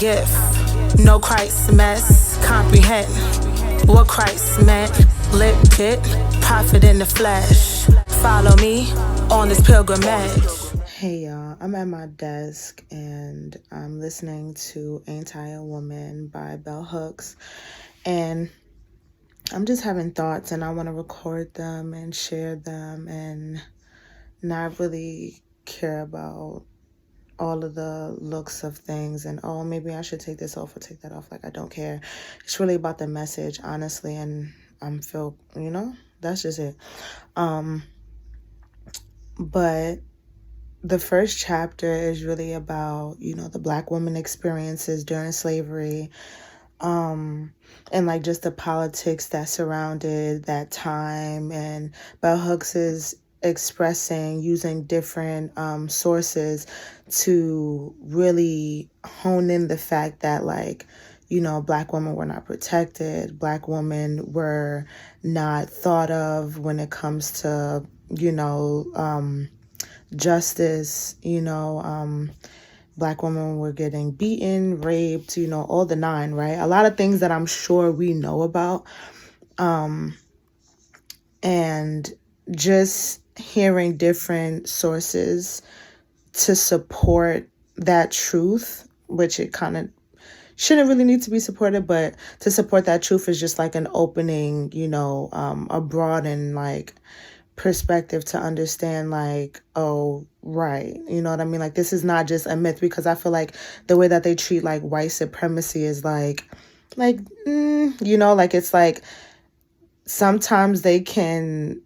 gift. No Christ mess, comprehend what Christ meant. Lit pit, prophet in the flesh. Follow me on this pilgrimage. Hey y'all, I'm at my desk and I'm listening to Ain't I a Woman by Bell Hooks, and I'm just having thoughts and I want to record them and share them and not really care about all of the looks of things and, oh, maybe I should take this off or take that off. Like, I don't care. It's really about the message, honestly, and I'm feel, that's just it. But the first chapter is really about, the Black woman experiences during slavery, and like just the politics that surrounded that time. And Bell Hooks is expressing using different sources to really hone in the fact that, like, Black women were not protected. Black women were not thought of when it comes to, justice. Black women were getting beaten, raped, all the nine, right? A lot of things that I'm sure we know about. And just hearing different sources to support that truth, which it kind of shouldn't really need to be supported, but to support that truth is just like an opening, a broad and like perspective to understand, like, oh, right, you know what I mean? Like, this is not just a myth, because I feel like the way that they treat like white supremacy is like, it's like sometimes they can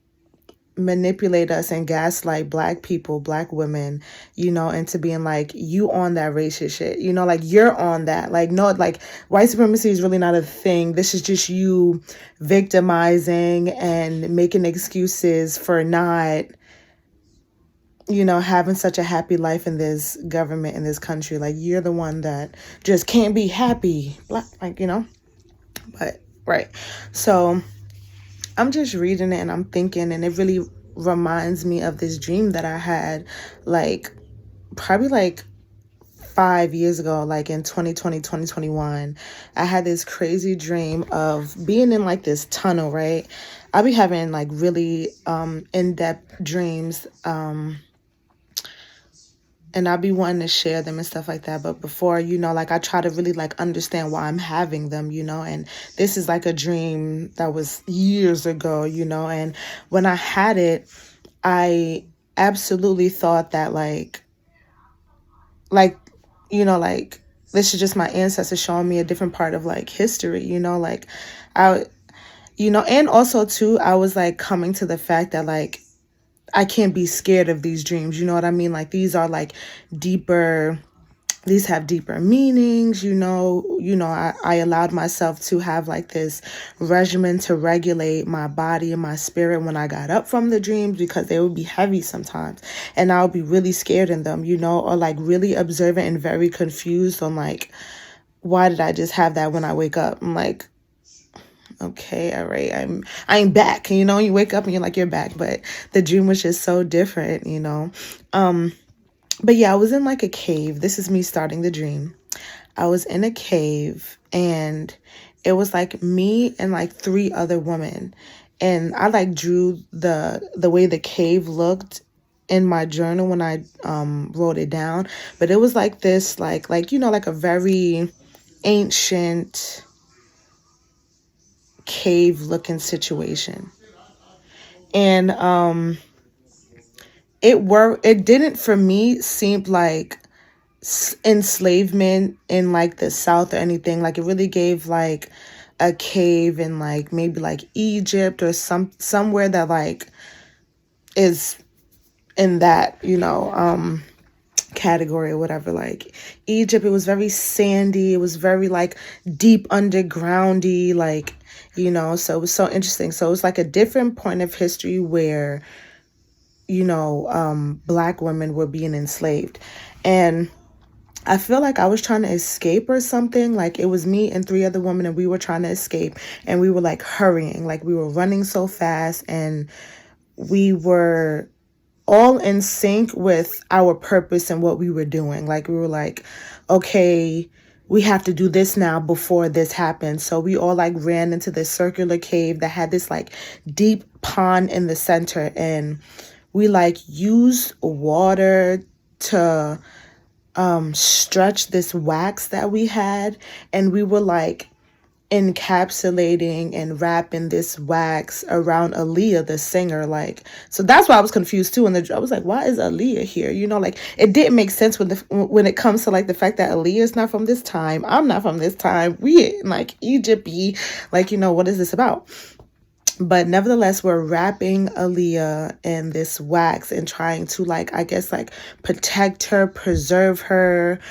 manipulate us and gaslight Black people, Black women, into being like, you on that racist shit, like you're on that. Like, no, like white supremacy is really not a thing. This is just you victimizing and making excuses for not, having such a happy life in this government, in this country. Like, you're the one that just can't be happy. But right. So I'm just reading it and I'm thinking, and it really reminds me of this dream that I had, like, probably like 5 years ago, like in 2020, 2021. I had this crazy dream of being in like this tunnel, right? I'll be having like really in-depth dreams, and I'll be wanting to share them and stuff like that. But before, like, I try to really like understand why I'm having them, and this is like a dream that was years ago, and when I had it, I absolutely thought that like, this is just my ancestors showing me a different part of like history, like and also too, I was like coming to the fact that like, I can't be scared of these dreams. You know what I mean? Like, these are like deeper, these have deeper meanings, I allowed myself to have like this regimen to regulate my body and my spirit when I got up from the dreams, because they would be heavy sometimes and I would be really scared in them, or like really observant and very confused on like, why did I just have that when I wake up? I'm like, okay, all right, I'm back. You wake up and you're like, you're back, but the dream was just so different, But yeah, I was in like a cave. This is me starting the dream. I was in a cave and it was like me and like 3 other women. And I like drew the way the cave looked in my journal when I wrote it down. But it was like this, like a very ancient cave looking situation. And it didn't for me seem like enslavement in like the South or anything. Like, it really gave like a cave in like maybe like Egypt or somewhere that like is in that category or whatever. Like Egypt, it was very sandy, it was very like deep undergroundy, like, so it was so interesting. So it was like a different point of history where Black women were being enslaved. And I feel like I was trying to escape or something. Like, it was me and 3 other women and we were trying to escape, and we were like hurrying, like we were running so fast, and we were all in sync with our purpose and what we were doing. Like, we were like, okay, we have to do this now before this happens. So we all like ran into this circular cave that had this like deep pond in the center, and we like used water to stretch this wax that we had, and we were like encapsulating and wrapping this wax around Aaliyah, the singer. Like, so that's why I was confused too. And I was like, why is Aaliyah here? You know, like it didn't make sense when it comes to like the fact that Aaliyah is not from this time. I'm not from this time. We in like Egypt, like, you know, what is this about? But nevertheless, we're wrapping Aaliyah in this wax and trying to like, I guess, like protect her, preserve her.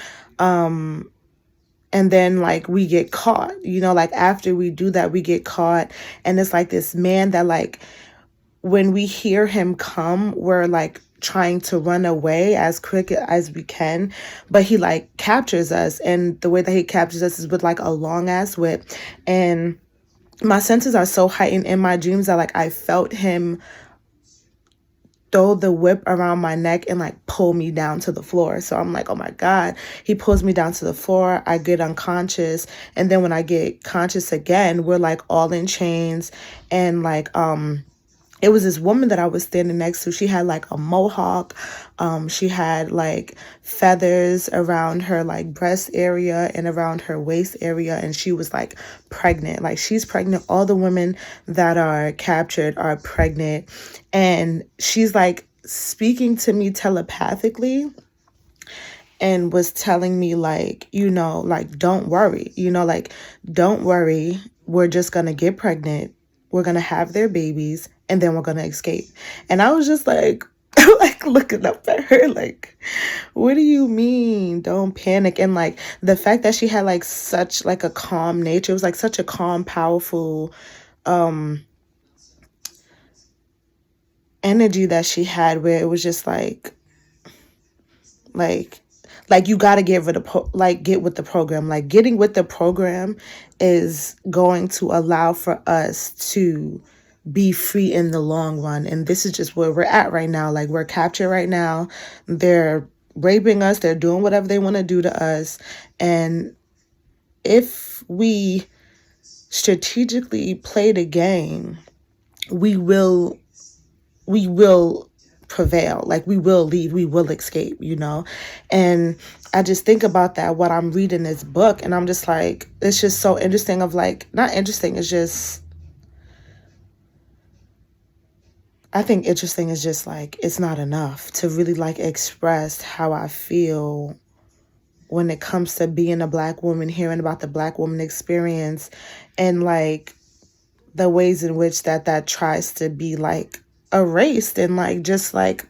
And then like we get caught, you know, like after we do that, we get caught. And it's like this man that like, when we hear him come, we're like trying to run away as quick as we can, but he like captures us. And the way that he captures us is with like a long ass whip. And my senses are so heightened in my dreams that like I felt him throw the whip around my neck and like pull me down to the floor. So I'm like, oh my God. He pulls me down to the floor. I get unconscious. And then when I get conscious again, we're like all in chains. And like, it was this woman that I was standing next to. She had like a mohawk. She had like feathers around her like breast area and around her waist area. And she was like pregnant. Like she's pregnant. All the women that are captured are pregnant. And she's like speaking to me telepathically and was telling me like, you know, like, don't worry, you know, like, don't worry. We're just going to get pregnant. We're going to have their babies and then we're going to escape. And I was just like, like looking up at her, like, what do you mean? Don't panic. And like the fact that she had like such like a calm nature, it was like such a calm, powerful, energy that she had, where it was just like you got to get rid of get with the program. Like getting with the program is going to allow for us to be free in the long run. And this is just where we're at right now. Like we're captured right now. They're raping us. They're doing whatever they want to do to us. And if we strategically play the game, we will prevail. Like we will leave, we will escape, you know? And I just think about that, what I'm reading this book, and I'm just like, it's just so interesting of like, not interesting, it's just, I think interesting is just like, it's not enough to really like express how I feel when it comes to being a Black woman, hearing about the Black woman experience, and like the ways in which that tries to be like erased, and like just like,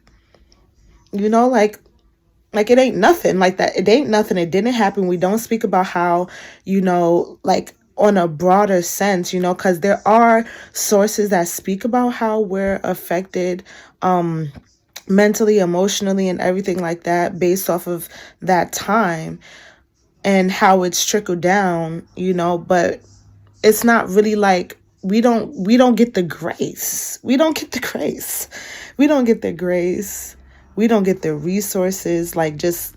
you know, like it ain't nothing. Like that, it ain't nothing. It didn't happen. We don't speak about how, you know, like on a broader sense, you know, because there are sources that speak about how we're affected mentally, emotionally, and everything like that based off of that time and how it's trickled down, you know, but it's not really like we don't get the grace. We don't get the grace. We don't get the grace. We don't get the resources. Like just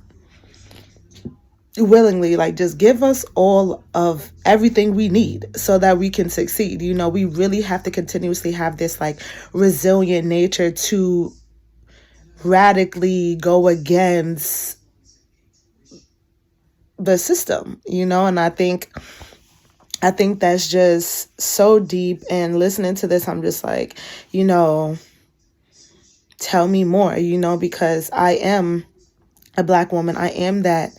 willingly, like just give us all of everything we need so that we can succeed. You know, we really have to continuously have this like resilient nature to radically go against the system, you know. And I think that's just so deep. And listening to this, I'm just like, you know, tell me more, you know, because I am a Black woman. I am that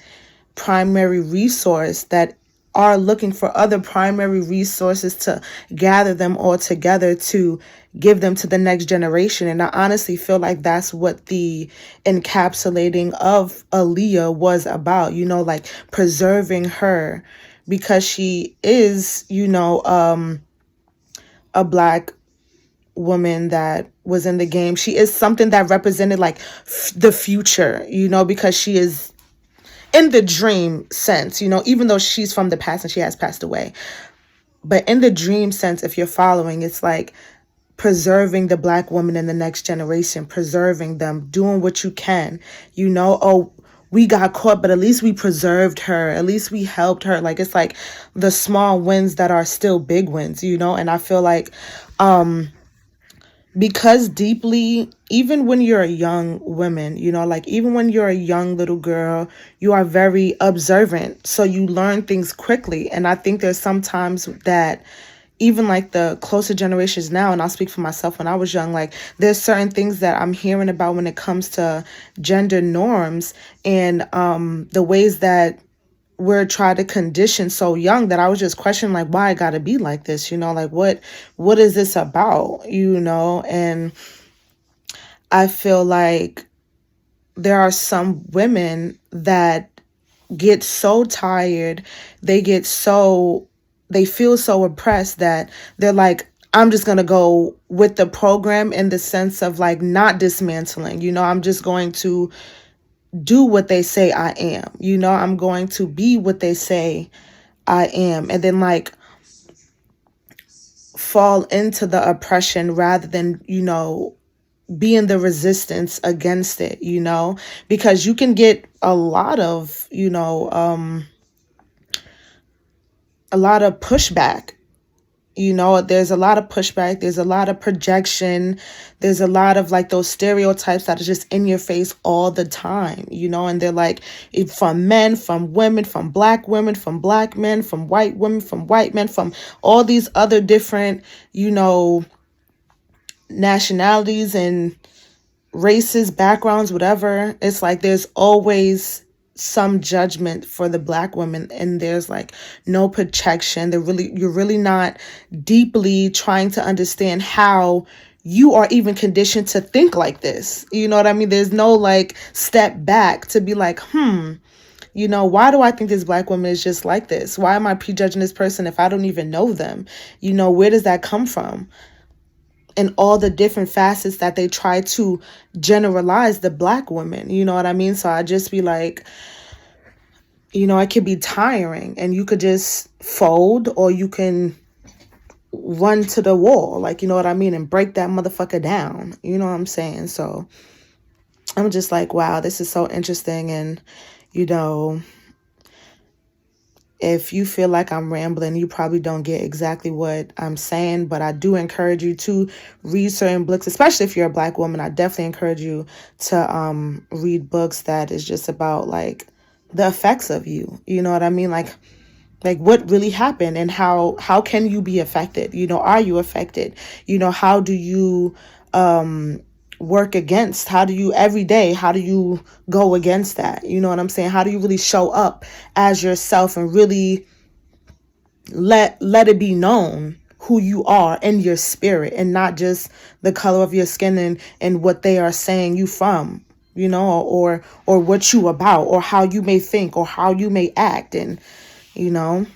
primary resource that are looking for other primary resources to gather them all together to give them to the next generation. And I honestly feel like that's what the encapsulating of Aaliyah was about, you know, like preserving her, because she is, you know, a Black woman that was in the game. She is something that represented like the future, you know, because she is in the dream sense, you know, even though she's from the past and she has passed away. But in the dream sense, if you're following, it's like preserving the Black woman in the next generation, preserving them, doing what you can, you know. Oh, we got caught, but at least we preserved her. At least we helped her. Like, it's like the small wins that are still big wins, you know? And I feel like, because deeply, even when you're a young woman, you know, like even when you're a young little girl, you are very observant. So you learn things quickly. And I think there's sometimes that even like the closer generations now, and I'll speak for myself, when I was young, like there's certain things that I'm hearing about when it comes to gender norms and the ways that we're trying to condition so young, that I was just questioning like why I gotta be like this, you know, like what is this about, you know? And I feel like there are some women that get so tired, they feel so oppressed that they're like, I'm just going to go with the program, in the sense of like not dismantling, you know, I'm just going to do what they say I am, you know, I'm going to be what they say I am, and then like fall into the oppression rather than, you know, being the resistance against it, you know, because you can get a lot of, you know, a lot of pushback. You know, there's a lot of pushback, there's a lot of projection, there's a lot of like those stereotypes that are just in your face all the time, you know, and they're like from men, from women, from black women, from black men, from white women, from white men, from all these other different, you know, nationalities and races, backgrounds, whatever. It's like there's always some judgment for the black women, and there's like no protection. You're really not deeply trying to understand how you are even conditioned to think like this. You know what I mean? There's no like step back to be like, you know, why do I think this black woman is just like this? Why am I prejudging this person if I don't even know them? You know, where does that come from? And all the different facets that they try to generalize the black woman, you know what I mean? So I just be like, you know, it could be tiring, and you could just fold, or you can run to the wall, like, you know what I mean, and break that motherfucker down, you know what I'm saying? So I'm just like, wow, this is so interesting. And, you know, if you feel like I'm rambling, you probably don't get exactly what I'm saying, but I do encourage you to read certain books, especially if you're a black woman. I definitely encourage you to read books that is just about like the effects of you. You know what I mean? Like what really happened, and how can you be affected? You know, are you affected? You know, how do you work against, how do you every day, how do you go against that? You know what I'm saying? How do you really show up as yourself and really let it be known who you are in your spirit, and not just the color of your skin and what they are saying you from, you know, or what you about, or how you may think, or how you may act, and you know,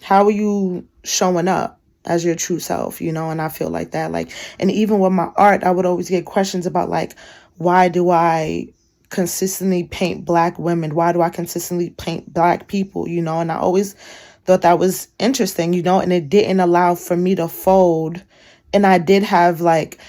how are you showing up as your true self, you know? And I feel like that, like, and even with my art, I would always get questions about like, why do I consistently paint black women? Why do I consistently paint black people, you know? And I always thought that was interesting, you know, and it didn't allow for me to fold. And I did have like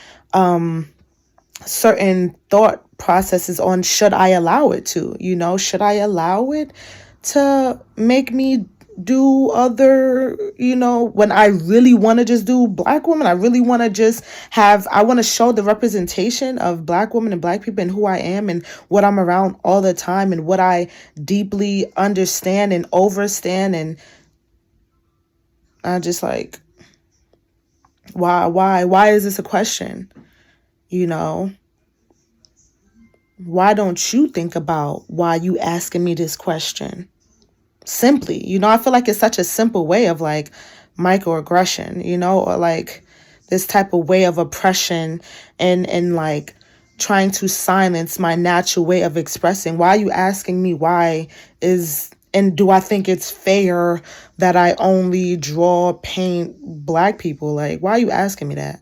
certain thought processes on, should I allow it to, you know, should I allow it to make me do other, you know, when I really want to just do black women, I really want to just I want to show the representation of black women and black people and who I am and what I'm around all the time and what I deeply understand and overstand. And I just like, why is this a question? You know, why don't you think about why you asking me this question? Simply, you know, I feel like it's such a simple way of like microaggression, you know, or like this type of way of oppression and like trying to silence my natural way of expressing. Why are you asking me and do I think it's fair that I only paint black people? Like, why are you asking me that?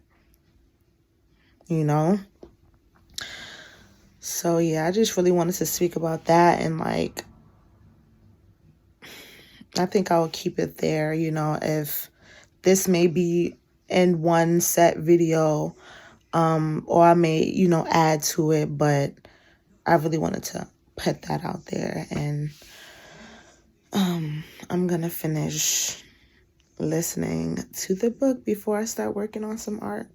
You know? So yeah, I just really wanted to speak about that, and like, I think I will keep it there, you know, if this may be in one set video, or I may, you know, add to it, but I really wanted to put that out there. And I'm going to finish listening to the book before I start working on some art.